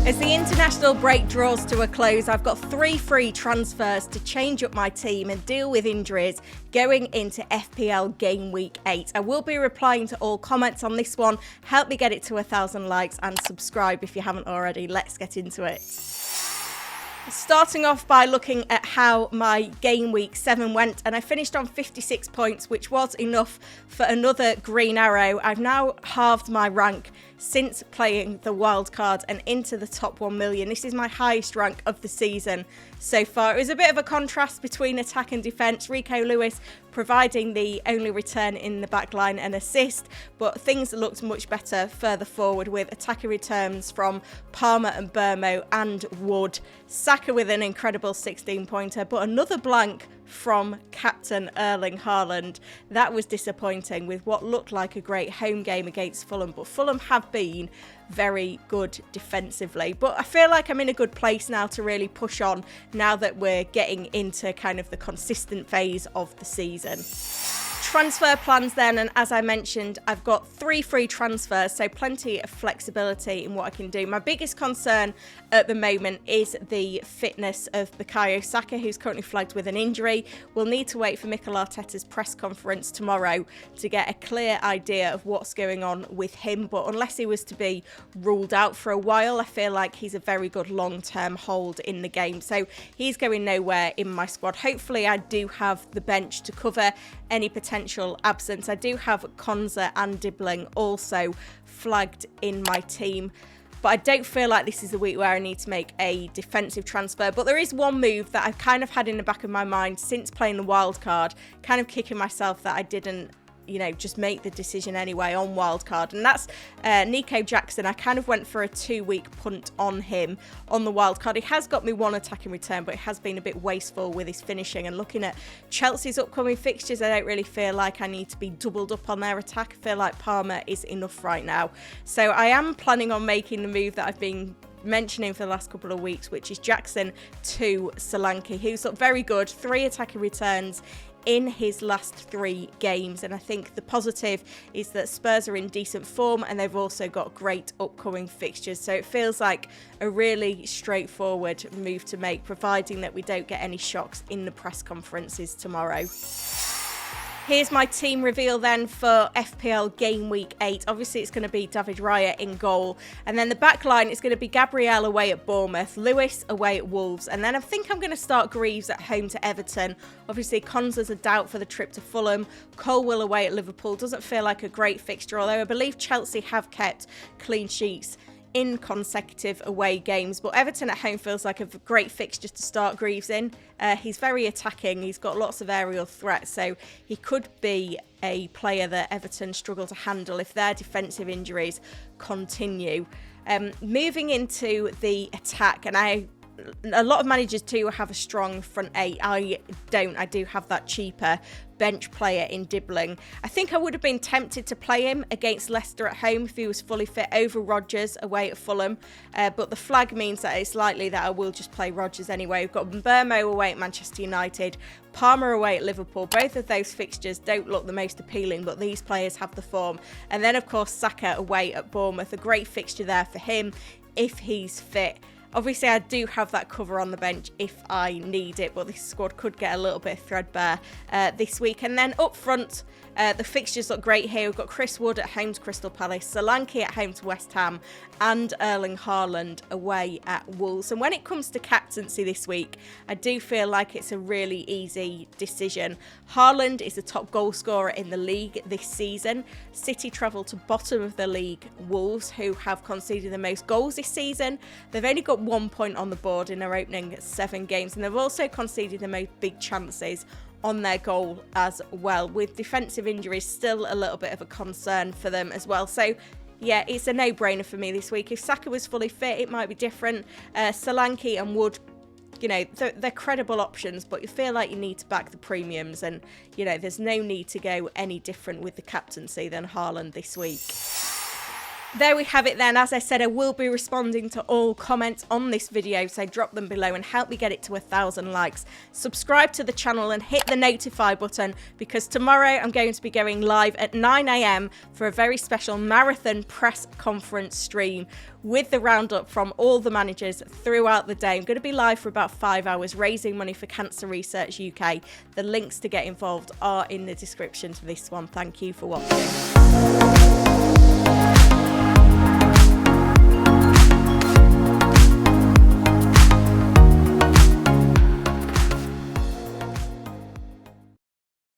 As the international break draws to a close, I've got 3 free transfers to change up my team and deal with injuries going into FPL Gameweek 8. I will be replying to all comments on this one. Help me get it to 1,000 likes and subscribe if you haven't already. Let's get into it. Starting off by looking at how my game week 7 went, and I finished on 56 points, which was enough for another green arrow. I've now halved my rank since playing the wildcard and into the top 1 million. This is my highest rank of the season so far. It was a bit of a contrast between attack and defence. Rico Lewis providing the only return in the back line and assist, but things looked much better further forward with attacking returns from Palmer and Burmo and Wood. Saka with an incredible 16-pointer, but another blank from captain Erling Haaland. That was disappointing with what looked like a great home game against Fulham, but Fulham have been very good defensively. But I feel like I'm in a good place now to really push on now that we're getting into kind of the consistent phase of the season. Transfer plans then, and as I mentioned, I've got 3 free transfers, so plenty of flexibility in what I can do. My biggest concern at the moment is the fitness of Bukayo Saka, who's currently flagged with an injury. We'll need to wait for Mikel Arteta's press conference tomorrow to get a clear idea of what's going on with him, but unless he was to be ruled out for a while, I feel like he's a very good long-term hold in the game, so he's going nowhere in my squad. Hopefully I do have the bench to cover any potential absence. I do have Konza and Dibbling also flagged in my team, but I don't feel like this is a week where I need to make a defensive transfer. But there is one move that I've kind of had in the back of my mind since playing the wild card, kind of kicking myself that I didn't just make the decision anyway on wildcard, and that's Nico Jackson. I kind of went for a 2-week punt on him on the wildcard. He has got me 1 attacking return, but it has been a bit wasteful with his finishing, and looking at Chelsea's upcoming fixtures, I don't really feel like I need to be doubled up on their attack. I feel like Palmer is enough right now, so I am planning on making the move that I've been mentioning for the last couple of weeks, which is Jackson to Solanke, who's looked very good, 3 attacking returns in his last 3 games, and I think the positive is that Spurs are in decent form and they've also got great upcoming fixtures, so it feels like a really straightforward move to make, providing that we don't get any shocks in the press conferences tomorrow. Here's my team reveal then for FPL Gameweek 8. Obviously, it's going to be David Raya in goal. And then the back line is going to be Gabriel away at Bournemouth, Lewis away at Wolves. And then I think I'm going to start Greaves at home to Everton. Obviously, Konza's a doubt for the trip to Fulham. Colwill away at Liverpool. Doesn't feel like a great fixture, although I believe Chelsea have kept clean sheets in consecutive away games, but Everton at home feels like a great fixture to start Greaves in. He's very attacking, he's got lots of aerial threats, so he could be a player that Everton struggle to handle if their defensive injuries continue. Moving into the attack, and a lot of managers do have a strong front 8. I don't. I do have that cheaper bench player in Dibbling. I think I would have been tempted to play him against Leicester at home if he was fully fit over Rodgers away at Fulham, but the flag means that it's likely that I will just play Rodgers anyway. We've got Burmo away at Manchester United, Palmer away at Liverpool. Both of those fixtures don't look the most appealing, but these players have the form. And then, of course, Saka away at Bournemouth, a great fixture there for him if he's fit. Obviously, I do have that cover on the bench if I need it, but this squad could get a little bit threadbare this week. And then up front, the fixtures look great here. We've got Chris Wood at home to Crystal Palace, Solanke at home to West Ham, and Erling Haaland away at Wolves. And when it comes to captaincy this week, I do feel like it's a really easy decision. Haaland is the top goal scorer in the league this season. City travel to bottom of the league, Wolves, who have conceded the most goals this season. They've only got 1 point on the board in their opening 7 games, and they've also conceded the most big chances on their goal as well, with defensive injuries still a little bit of a concern for them as well. So yeah, it's a no-brainer for me this week. If Saka was fully fit, it might be different. Solanke and Wood, they're credible options, but you feel like you need to back the premiums, and there's no need to go any different with the captaincy than Haaland this week. There we have it then. As I said, I will be responding to all comments on this video, so drop them below and help me get it to 1,000 likes. Subscribe to the channel and hit the notify button, because tomorrow I'm going to be going live at 9 AM for a very special marathon press conference stream with the roundup from all the managers throughout the day. I'm going to be live for about 5 hours raising money for Cancer Research UK. The links to get involved are in the description to this one. Thank you for watching.